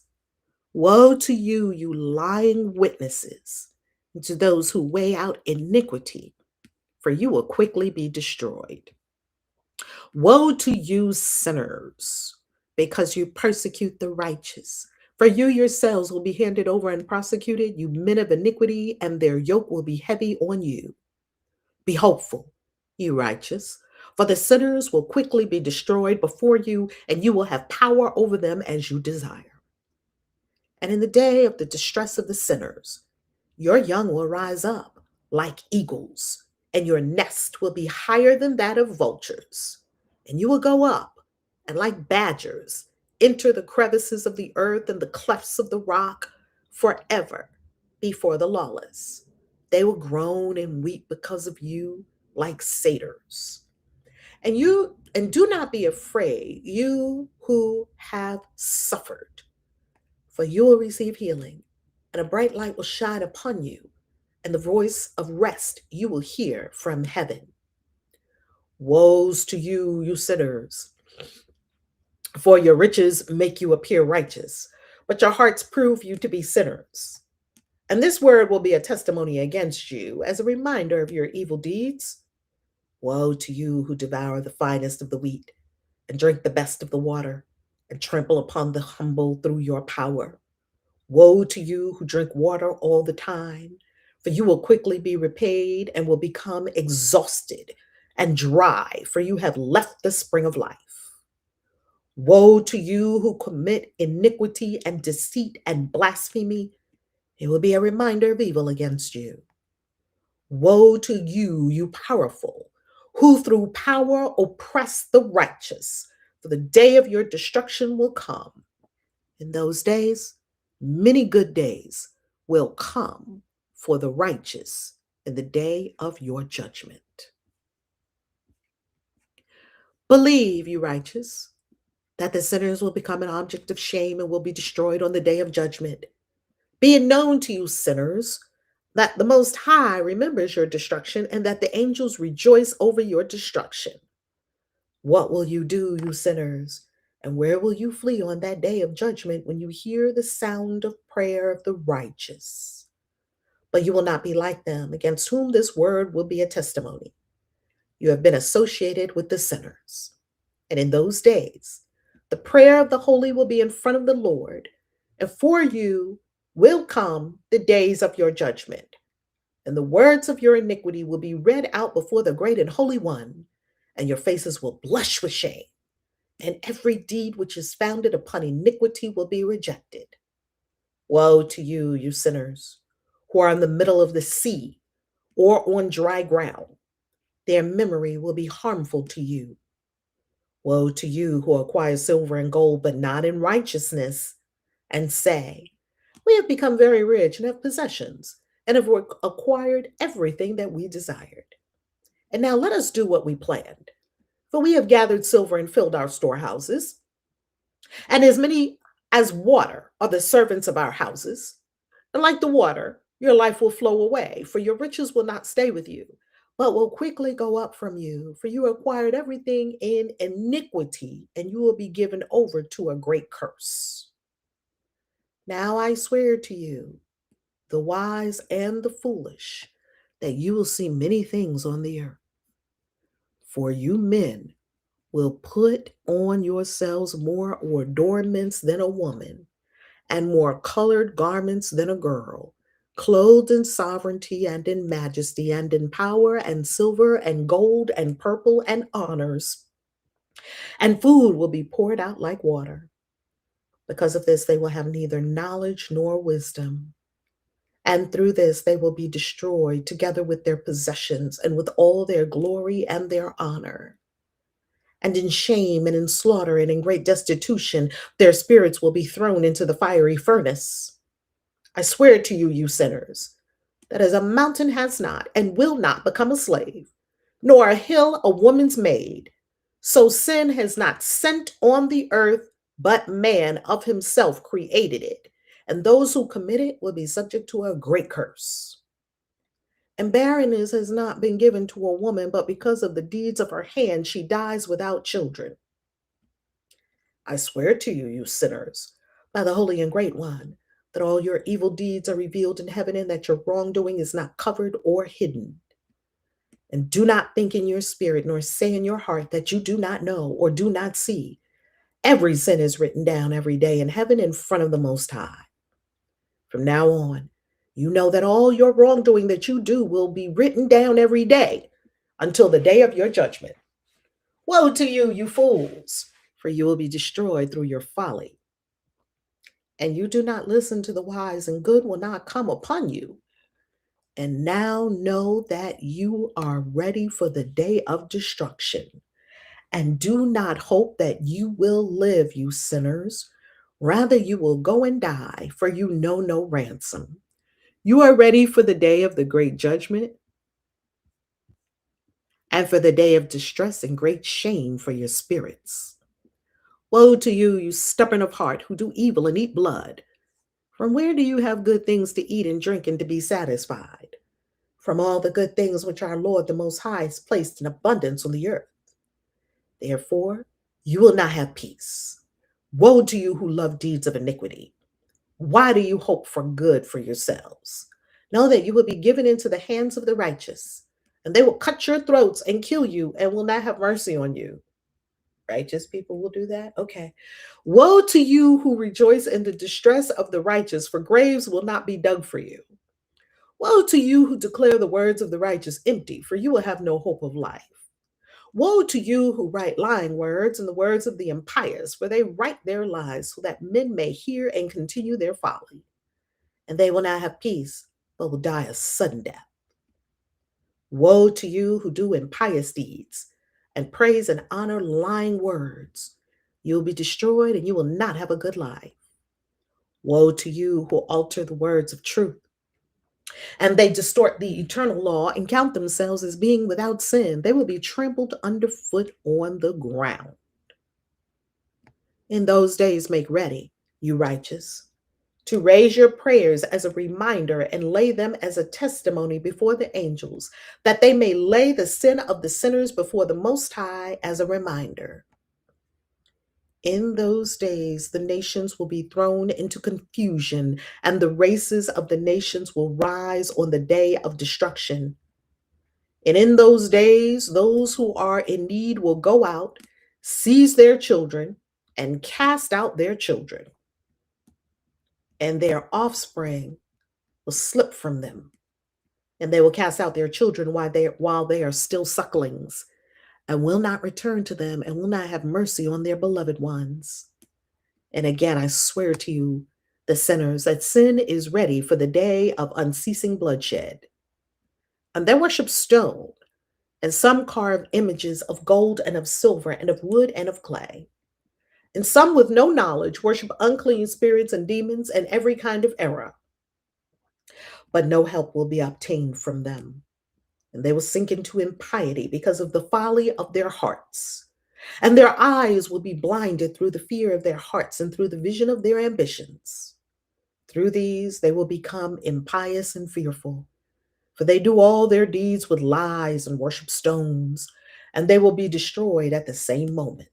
Woe to you, you lying witnesses, and to those who weigh out iniquity, for you will quickly be destroyed. Woe to you, sinners, because you persecute the righteous. For you yourselves will be handed over and prosecuted, you men of iniquity, and their yoke will be heavy on you. Be hopeful, you righteous, for the sinners will quickly be destroyed before you, and you will have power over them as you desire. And in the day of the distress of the sinners, your young will rise up like eagles, and your nest will be higher than that of vultures. And you will go up, and like badgers, enter the crevices of the earth and the clefts of the rock forever before the lawless. They will groan and weep because of you like satyrs. And do not be afraid, you who have suffered, for you will receive healing, and a bright light will shine upon you, and the voice of rest you will hear from heaven. Woes to you, you sinners, for your riches make you appear righteous, but your hearts prove you to be sinners. And this word will be a testimony against you as a reminder of your evil deeds. Woe to you who devour the finest of the wheat and drink the best of the water and trample upon the humble through your power. Woe to you who drink water all the time, for you will quickly be repaid and will become exhausted and dry, for you have left the spring of life. Woe to you who commit iniquity and deceit and blasphemy. It will be a reminder of evil against you. Woe to you, you powerful, who through power oppress the righteous, for the day of your destruction will come. In those days, many good days will come for the righteous in the day of your judgment. Believe, you righteous, that the sinners will become an object of shame and will be destroyed on the day of judgment. Be it known to you, sinners, that the Most High remembers your destruction and that the angels rejoice over your destruction. What will you do, you sinners? And where will you flee on that day of judgment when you hear the sound of prayer of the righteous? But you will not be like them, against whom this word will be a testimony. You have been associated with the sinners. And in those days, the prayer of the holy will be in front of the Lord, and for you will come the days of your judgment. And the words of your iniquity will be read out before the great and holy one, and your faces will blush with shame, and every deed which is founded upon iniquity will be rejected. Woe to you, you sinners, who are in the middle of the sea or on dry ground. Their memory will be harmful to you. Woe to you who acquire silver and gold, but not in righteousness, and say, we have become very rich and have possessions, and have acquired everything that we desired. And now let us do what we planned. For we have gathered silver and filled our storehouses, and as many as water are the servants of our houses. And like the water, your life will flow away, for your riches will not stay with you, but will quickly go up from you. For you acquired everything in iniquity, and you will be given over to a great curse. Now I swear to you, the wise and the foolish, that you will see many things on the earth. For you men will put on yourselves more adornments than a woman, and more colored garments than a girl, clothed in sovereignty and in majesty and in power and silver and gold and purple and honors. And food will be poured out like water. Because of this, they will have neither knowledge nor wisdom. And through this, they will be destroyed together with their possessions and with all their glory and their honor. And in shame and in slaughter and in great destitution, their spirits will be thrown into the fiery furnace. I swear to you, you sinners, that as a mountain has not and will not become a slave, nor a hill a woman's maid, so sin has not sent on the earth, but man of himself created it. And those who commit it will be subject to a great curse. And barrenness has not been given to a woman, but because of the deeds of her hand, she dies without children. I swear to you, you sinners, by the Holy and Great One, that all your evil deeds are revealed in heaven and that your wrongdoing is not covered or hidden. And do not think in your spirit nor say in your heart that you do not know or do not see. Every sin is written down every day in heaven in front of the Most High. From now on, you know that all your wrongdoing that you do will be written down every day until the day of your judgment. Woe to you, you fools, for you will be destroyed through your folly. And you do not listen to the wise, and good will not come upon you. And now know that you are ready for the day of destruction. And do not hope that you will live, you sinners. Rather, you will go and die, for you know no ransom. You are ready for the day of the great judgment and for the day of distress and great shame for your spirits. Woe to you, you stubborn of heart, who do evil and eat blood. From where do you have good things to eat and drink and to be satisfied? From all the good things which our Lord the Most High has placed in abundance on the earth. Therefore, you will not have peace. Woe to you who love deeds of iniquity. Why do you hope for good for yourselves? Know that you will be given into the hands of the righteous, and they will cut your throats and kill you and will not have mercy on you. Righteous people will do that? Okay. Woe to you who rejoice in the distress of the righteous, for graves will not be dug for you. Woe to you who declare the words of the righteous empty, for you will have no hope of life. Woe to you who write lying words and the words of the impious, for they write their lies so that men may hear and continue their folly. And they will not have peace, but will die a sudden death. Woe to you who do impious deeds and praise and honor lying words. You will be destroyed and you will not have a good life. Woe to you who alter the words of truth, and they distort the eternal law and count themselves as being without sin. They will be trampled underfoot on the ground. In those days, make ready, you righteous, to raise your prayers as a reminder and lay them as a testimony before the angels, that they may lay the sin of the sinners before the Most High as a reminder. In those days, the nations will be thrown into confusion, and the races of the nations will rise on the day of destruction. And in those days, those who are in need will go out, seize their children, and cast out their children. And their offspring will slip from them, and they will cast out their children while they are still sucklings, and will not return to them, and will not have mercy on their beloved ones. And again, I swear to you, the sinners, that sin is ready for the day of unceasing bloodshed. And they worship stone, and some carve images of gold and of silver and of wood and of clay. And some with no knowledge worship unclean spirits and demons and every kind of error. But no help will be obtained from them. And they will sink into impiety because of the folly of their hearts. And their eyes will be blinded through the fear of their hearts and through the vision of their ambitions. Through these, they will become impious and fearful, for they do all their deeds with lies and worship stones, and they will be destroyed at the same moment.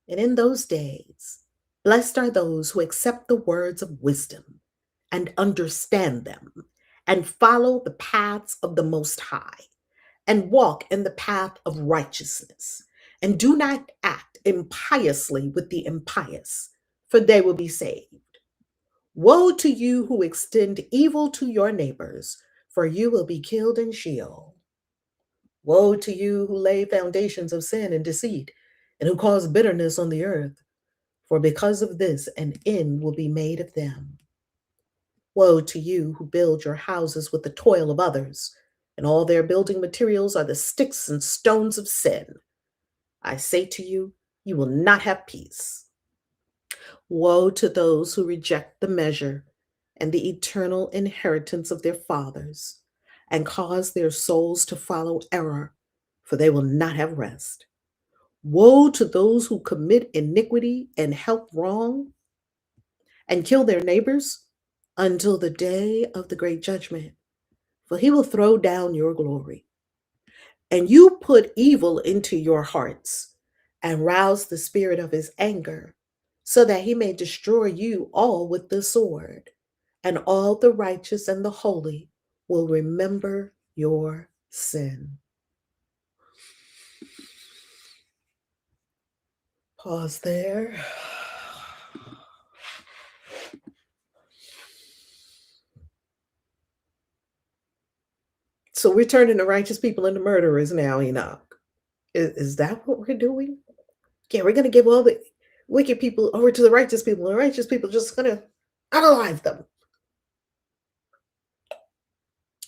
And in those days, blessed are those who accept the words of wisdom and understand them and follow the paths of the Most High and walk in the path of righteousness and do not act impiously with the impious, for they will be saved. Woe to you who extend evil to your neighbors, for you will be killed in Sheol. Woe to you who lay foundations of sin and deceit, and who cause bitterness on the earth, for because of this an end will be made of them. Woe to you who build your houses with the toil of others, and all their building materials are the sticks and stones of sin. I say to you, you will not have peace. Woe to those who reject the measure and the eternal inheritance of their fathers, and cause their souls to follow error, for they will not have rest. Woe to those who commit iniquity and help wrong and kill their neighbors until the day of the great judgment, for he will throw down your glory. And you put evil into your hearts and rouse the spirit of his anger, so that he may destroy you all with the sword. And all the righteous and the holy will remember your sin. Pause there. So we're turning the righteous people into murderers now, Enoch. Is that what we're doing? Yeah, we're going to give all the wicked people over to the righteous people, and the righteous people are just going to unalive them.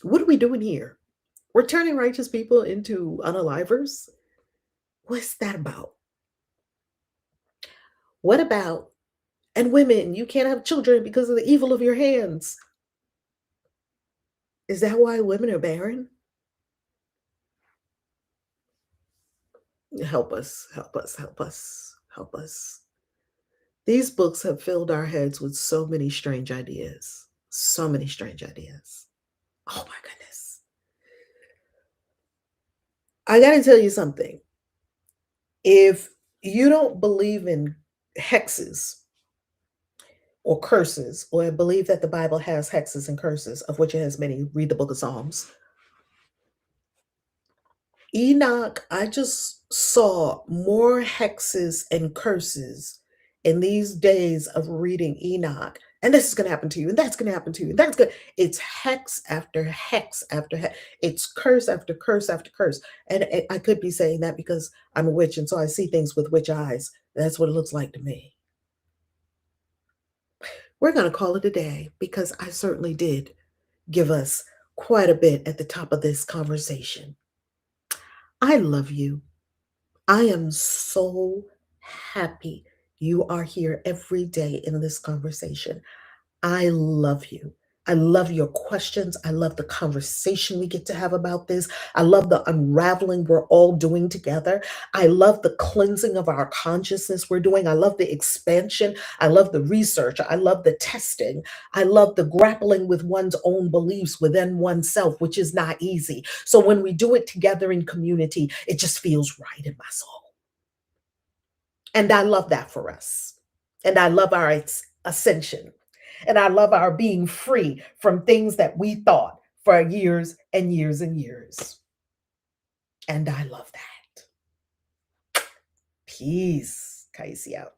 What are we doing here? We're turning righteous people into unalivers? What's that about? What about, and women, you can't have children because of the evil of your hands? Is that why women are barren? Help us, help us, help us, help us. These books have filled our heads with so many strange ideas. So many strange ideas. Oh my goodness. I got to tell you something. If you don't believe in hexes or curses, or believe that the Bible has hexes and curses, of which it has many, read the book of Psalms. Enoch, I just saw more hexes and curses in these days of reading Enoch, and this is going to happen to you, and that's going to happen to you, and that's good. It's hex after hex after hex. It's curse after curse after curse. And I could be saying that because I'm a witch, and so I see things with witch eyes. That's what it looks like to me. We're going to call it a day because I certainly did give us quite a bit at the top of this conversation. I love you. I am so happy you are here every day in this conversation. I love you. I love your questions. I love the conversation we get to have about this. I love the unraveling we're all doing together. I love the cleansing of our consciousness we're doing. I love the expansion. I love the research. I love the testing. I love the grappling with one's own beliefs within oneself, which is not easy. So when we do it together in community, it just feels right in my soul. And I love that for us. And I love our ascension. And I love our being free from things that we thought for years and years and years. And I love that. Peace. Kaisi out.